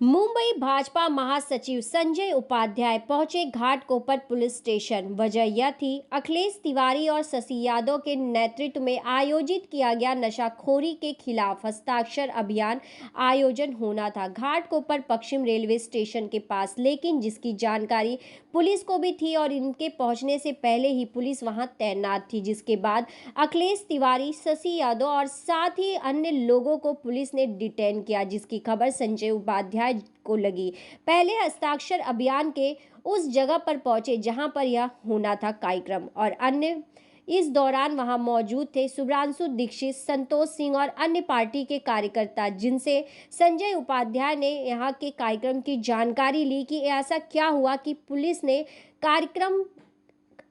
मुंबई भाजपा महासचिव संजय उपाध्याय पहुंचे Ghatkopar police station. वजह यह थी अखिलेश तिवारी और शशि यादव के नेतृत्व में आयोजित किया गया नशाखोरी के खिलाफ हस्ताक्षर अभियान आयोजन होना था घाटकोपर पश्चिम रेलवे स्टेशन के पास, लेकिन जिसकी जानकारी पुलिस को भी थी और इनके पहुंचने से पहले ही पुलिस वहां तैनात थी, जिसके बाद अखिलेश तिवारी, शशि यादव और साथ ही अन्य लोगों को पुलिस ने डिटेन किया, जिसकी खबर संजय उपाध्याय को लगी। पहले हस्ताक्षर अभियान के उस जगह पर पहुंचे जहां पर यह होना था कार्यक्रम, और अन्य इस दौरान वहां मौजूद थे शुभ्रांशु दीक्षित, संतोष सिंह और अन्य पार्टी के कार्यकर्ता, जिनसे संजय उपाध्याय ने यहां के कार्यक्रम की जानकारी ली कि ऐसा क्या हुआ कि पुलिस ने कार्यक्रम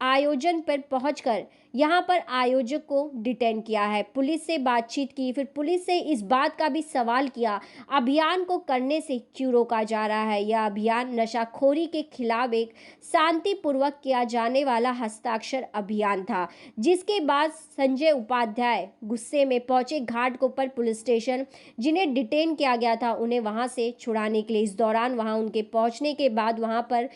आयोजन पर पहुंचकर यहां पर आयोजक को डिटेन किया है। पुलिस से बातचीत की, फिर पुलिस से इस बात का भी सवाल किया अभियान को करने से क्यों रोका जा रहा है। यह अभियान नशाखोरी के खिलाफ एक शांतिपूर्वक किया जाने वाला हस्ताक्षर अभियान था, जिसके बाद संजय उपाध्याय गुस्से में पहुंचे घाटकोपर पुलिस स्टेशन। जिन्हें डिटेन किया गया था उन्हें वहां से छुड़ाने के लिए इस दौरान वहां उनके पहुंचने के बाद वहां पर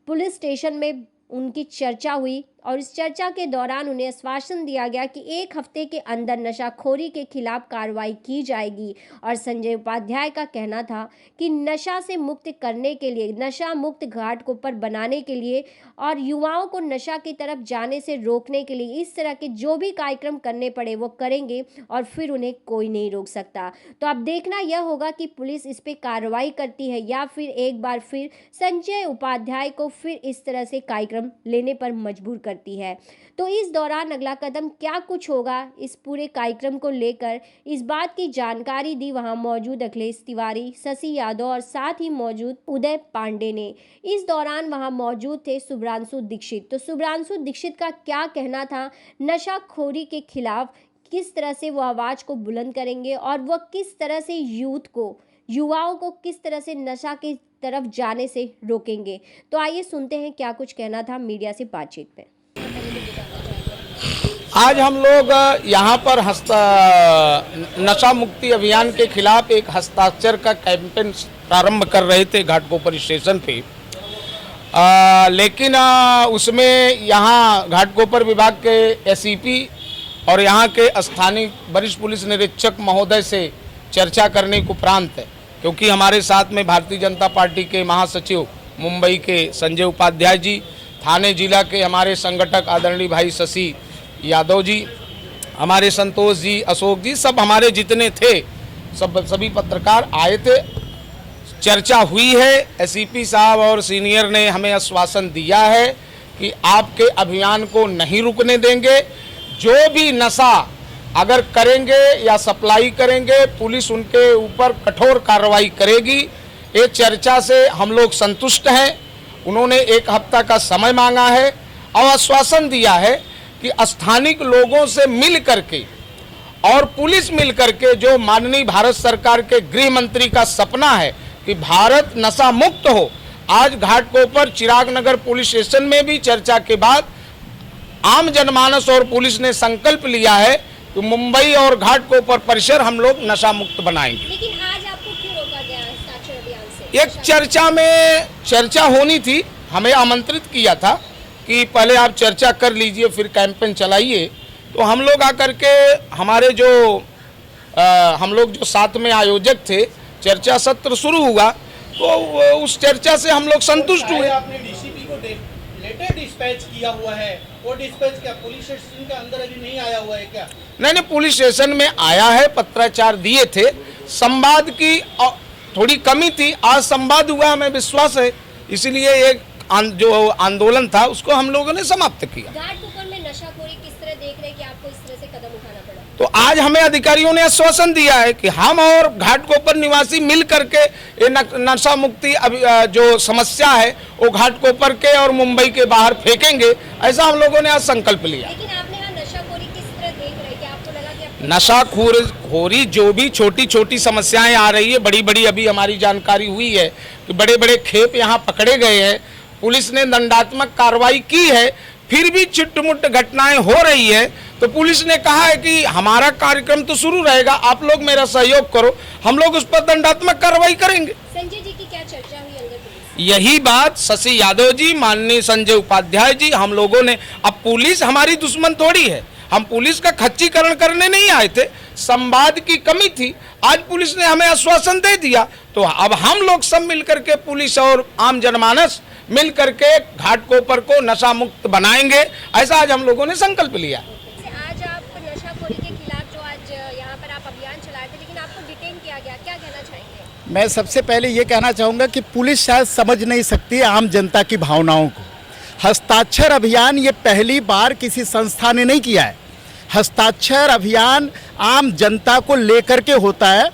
पुलिस स्टेशन में उनकी चर्चा हुई और इस चर्चा के दौरान उन्हें आश्वासन दिया गया कि 1 हफ्ते के अंदर नशाखोरी के खिलाफ कार्रवाई की जाएगी। और संजय उपाध्याय का कहना था कि नशा से मुक्त करने के लिए, नशा मुक्त घाटकोपर बनाने के लिए और युवाओं को नशा की तरफ जाने से रोकने के लिए इस तरह के जो भी कार्यक्रम करने पड़े वो करेंगे और फिर उन्हें कोई नहीं रोक सकता। तो अब देखना यह होगा कि पुलिस इस पर कार्रवाई करती है या फिर एक बार फिर संजय उपाध्याय को फिर इस तरह से कार्यक्रम लेने पर मजबूर करती है। तो इस दौरान अगला कदम क्या कुछ होगा इस पूरे कार्यक्रम को लेकर, इस बात की जानकारी दी वहां मौजूद अखिलेश तिवारी, शशि यादव और साथ ही मौजूद उदय पांडे ने। इस दौरान वहां मौजूद थे शुभ्रांशु दीक्षित। तो शुभ्रांशु दीक्षित का क्या कहना था नशाखोरी के खिलाफ, किस तरह से वो आवाज को बुलंद करेंगे और वह किस तरह से युवाओं को किस तरह से नशा की तरफ जाने से रोकेंगे। तो आइए सुनते हैं क्या कुछ कहना था मीडिया से बातचीत में। आज हम लोग यहाँ पर नशा मुक्ति अभियान के खिलाफ एक हस्ताक्षर का कैंपेन प्रारंभ कर रहे थे घाटकोपर स्टेशन पे, लेकिन उसमें यहाँ घाटकोपर विभाग के एसईपी और यहाँ के स्थानीय वरिष्ठ पुलिस निरीक्षक महोदय से चर्चा करने को उपरांत, क्योंकि हमारे साथ में भारतीय जनता पार्टी के महासचिव मुंबई के संजय उपाध्याय जी, थाने जिला के हमारे संगठक आदरणीय भाई शशि यादव जी, हमारे संतोष जी, अशोक जी, सब हमारे जितने थे सभी पत्रकार आए थे। चर्चा हुई है। एसईपी साहब और सीनियर ने हमें आश्वासन दिया है कि आपके अभियान को नहीं रुकने देंगे। जो भी नशा अगर करेंगे या सप्लाई करेंगे, पुलिस उनके ऊपर कठोर कार्रवाई करेगी। ये चर्चा से हम लोग संतुष्ट हैं। उन्होंने 1 हफ्ता का समय मांगा है और आश्वासन दिया है कि स्थानीय लोगों से मिल करके और पुलिस मिल करके, जो माननीय भारत सरकार के गृह मंत्री का सपना है कि भारत नशा मुक्त हो, आज घाटकोपर चिराग नगर पुलिस स्टेशन में भी चर्चा के बाद आम जनमानस और पुलिस ने संकल्प लिया है तो मुंबई और घाटकोपर परिसर हम लोग नशा मुक्त बनाएंगे। लेकिन आज आपको क्यों रोका गया हस्ताक्षर अभियान से? एक चर्चा होनी थी, हमें आमंत्रित किया था कि पहले आप चर्चा कर लीजिए फिर कैंपेन चलाइए। तो हम लोग आकर के हमारे हम लोग जो साथ में आयोजक थे, चर्चा सत्र शुरू हुआ तो उस चर्चा से हम लोग संतुष्ट हुए। आपने डीसीपी को लेटर डिस्पैच किया हुआ है, वो डिस्पैच क्या पुलिस स्टेशन के अंदर अभी नहीं आया हुआ है क्या? नहीं, पुलिस स्टेशन में आया है, पत्राचार दिए थे। संवाद की थोड़ी कमी थी, आज संवाद हुआ, हमें विश्वास है। इसीलिए एक जो आंदोलन था उसको हम लोगों ने समाप्त किया। घाटकोपर में नशाखोरी किस तरह देख रहे हैं कि आपको इस तरह से कदम उठाना पड़ा? तो आज हमें अधिकारियों ने आश्वासन दिया है कि हम और घाटकोपर निवासी मिल करके ये नशा मुक्ति जो समस्या है वो घाटकोपर के और मुंबई के बाहर फेंकेंगे, ऐसा हम लोगों ने आज संकल्प लिया। लेकिन आपने यहाँ नशाखोरी किस तरह देख रहे हैं कि आपको लगा कि नशाखोरी जो भी छोटी छोटी समस्याएं आ रही है, बड़ी बड़ी अभी हमारी जानकारी हुई है कि बड़े बड़े खेप यहाँ पकड़े गए हैं। पुलिस ने दंडात्मक कार्रवाई की है फिर भी छिटमुट घटनाएं हो रही है, तो पुलिस ने कहा है कि हमारा कार्यक्रम तो शुरू रहेगा, आप लोग मेरा सहयोग करो, हम लोग उस पर दंडात्मक कार्रवाई करेंगे। संजय जी की क्या चर्चा हुई अंदर पुलिस? यही बात शशि यादव जी, माननीय संजय उपाध्याय जी, हम लोगों ने, अब पुलिस हमारी दुश्मन थोड़ी है, हम पुलिस का खच्चीकरण करने नहीं आए थे, संवाद की कमी थी। आज पुलिस ने हमें आश्वासन दे दिया, तो अब हम लोग सब मिलकर के, पुलिस और आम जनमानस मिल करके घाटकोपर को नशा मुक्त बनाएंगे, ऐसा आज हम लोगों ने संकल्प लिया। आज आप नशाखोरी के खिलाफ जो आज यहाँ पर आप अभियान चलाए थे, लेकिन आपको डिटेन किया गया, क्या कहना चाहेंगे? मैं सबसे पहले ये कहना चाहूँगा कि पुलिस शायद समझ नहीं सकती आम जनता की भावनाओं को। हस्ताक्षर अभियान ये पहली बार किसी संस्था ने नहीं किया है। हस्ताक्षर अभियान आम जनता को लेकर के होता है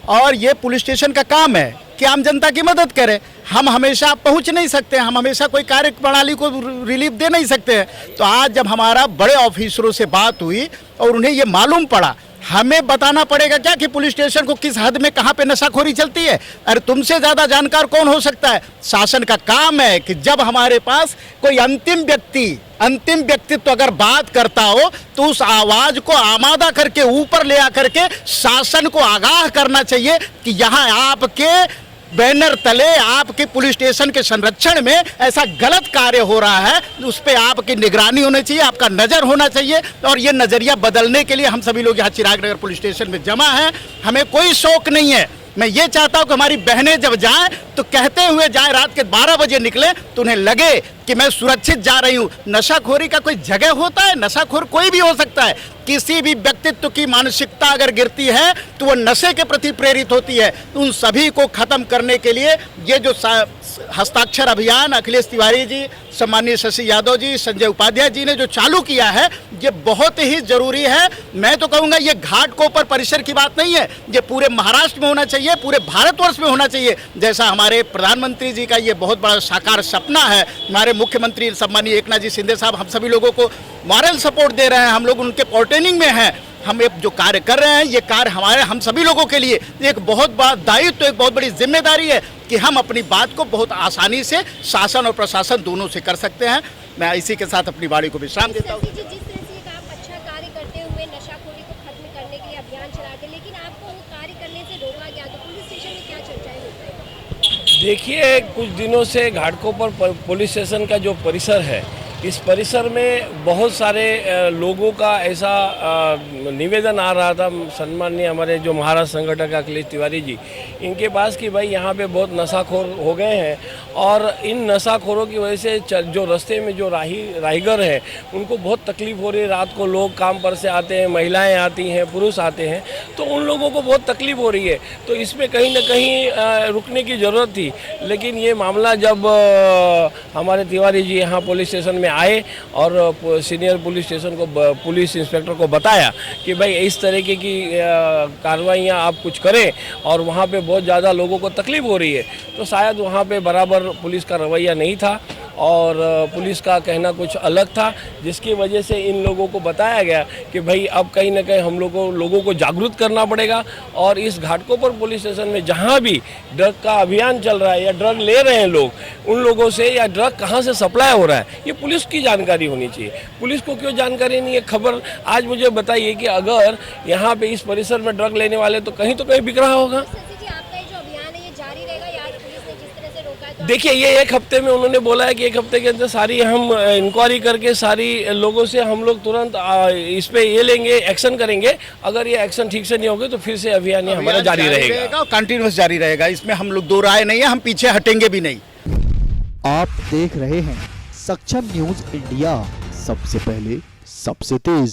और ये पुलिस स्टेशन का काम है कि आम जनता की मदद करे। हम हमेशा पहुंच नहीं सकते, हम हमेशा कोई कार्य प्रणाली को रिलीफ दे नहीं सकते हैं। तो आज जब हमारा बड़े ऑफिसरों से बात हुई और उन्हें ये मालूम पड़ा, हमें बताना पड़ेगा क्या कि पुलिस स्टेशन को किस हद में कहाँ पे नशाखोरी चलती है? अरे तुमसे ज़्यादा जानकार कौन हो सकता है? शासन का काम है कि जब हमारे पास कोई अंतिम व्यक्तित्व अगर बात करता हो तो उस आवाज़ को आमादा करके ऊपर ले आकर के शासन को आगाह करना चाहिए कि यहाँ आपके बैनर तले, आपके पुलिस स्टेशन के संरक्षण में ऐसा गलत कार्य हो रहा है, उस पर आपकी निगरानी होनी चाहिए, आपका नज़र होना चाहिए। और ये नज़रिया बदलने के लिए हम सभी लोग यहाँ चिरागनगर पुलिस स्टेशन में जमा हैं। हमें कोई शौक नहीं है, मैं ये चाहता हूँ कि हमारी बहनें जब जाएं तो कहते हुए जाएं, रात के 12 बजे निकले तो उन्हें लगे कि मैं सुरक्षित जा रही हूँ। नशाखोरी का कोई जगह होता है? नशाखोर कोई भी हो सकता है। किसी भी व्यक्तित्व की मानसिकता अगर गिरती है तो वो नशे के प्रति प्रेरित होती है। उन सभी को खत्म करने के लिए ये जो हस्ताक्षर अभियान अखिलेश तिवारी जी, सम्मानीय शशि यादव जी, संजय उपाध्याय जी ने जो चालू किया है, ये बहुत ही जरूरी है। मैं तो कहूँगा ये घाटकोपर परिसर की बात नहीं है, ये पूरे महाराष्ट्र में होना चाहिए, पूरे भारतवर्ष में होना चाहिए। जैसा हमारे प्रधानमंत्री जी का ये बहुत बड़ा साकार सपना है, हमारे मुख्यमंत्री सम्मानीय एकनाथ जी शिंदे साहब हम सभी लोगों को मॉरल सपोर्ट दे रहे हैं, हम लोग उनके पोर्टेनिंग में हैं। हम एक जो कार्य कर रहे हैं, ये कार्य हम सभी लोगों के लिए एक बहुत बड़ा दायित्व, एक बहुत बड़ी जिम्मेदारी है कि हम अपनी बात को बहुत आसानी से शासन और प्रशासन दोनों से कर सकते हैं। मैं इसी के साथ अपनी वाणी को विश्राम देता हूँ। जिस तरह से आप अच्छा कार्य करते हुए नशाखोरी को खत्म करने के लिए अभियान चलाते, लेकिन आपको वो कार्य करने से रोका गया, तो पुलिस स्टेशन में क्या चर्चाएं होती है? देखिए, कुछ दिनों से घाटकोपर पुलिस स्टेशन का जो परिसर है, इस परिसर में बहुत सारे लोगों का ऐसा निवेदन आ रहा था, सम्माननीय हमारे जो महाराष्ट्र संगठक अखिलेश तिवारी जी, इनके पास कि भाई यहाँ पे बहुत नशाखोर हो गए हैं और इन नशाखोरों की वजह से जो रास्ते में जो राहीगर हैं उनको बहुत तकलीफ़ हो रही है। रात को लोग काम पर से आते हैं, महिलाएं आती हैं, पुरुष आते हैं, तो उन लोगों को बहुत तकलीफ़ हो रही है। तो इसमें कहीं ना कहीं रुकने की ज़रूरत थी। लेकिन ये मामला जब हमारे तिवारी जी यहाँ पुलिस स्टेशन में आए और सीनियर पुलिस स्टेशन को, पुलिस इंस्पेक्टर को बताया कि भाई इस तरीके की कार्रवाइयाँ आप कुछ करें और वहाँ पे बहुत ज़्यादा लोगों को तकलीफ़ हो रही है, तो शायद वहाँ पे बराबर पुलिस का रवैया नहीं था और पुलिस का कहना कुछ अलग था, जिसकी वजह से इन लोगों को बताया गया कि भाई अब कहीं ना कहीं हम लोगों को जागरूक करना पड़ेगा और इस घाटकोपर पुलिस स्टेशन में जहाँ भी ड्रग का अभियान चल रहा है या ड्रग ले रहे हैं लोग, उन लोगों से या ड्रग कहाँ से सप्लाई हो रहा है, ये पुलिस की जानकारी होनी चाहिए। पुलिस को क्यों जानकारी नहीं है? खबर आज मुझे बताइए कि अगर यहाँ पे इस परिसर में ड्रग लेने वाले तो कहीं बिक रहा होगा। देखिए, ये एक हफ्ते में उन्होंने बोला है कि एक हफ्ते के अंदर सारी हम इंक्वायरी करके सारी लोगों से हम लोग तुरंत इस पे ये लेंगे, एक्शन करेंगे। अगर ये एक्शन ठीक से नहीं होगा तो फिर से अभियान हमारा जारी रहेगा, कंटिन्यूस जारी रहेगा। इसमें हम लोग दो राय नहीं है, हम पीछे हटेंगे भी नहीं। आप देख रहे हैं सक्षम न्यूज इंडिया, सबसे पहले सबसे तेज।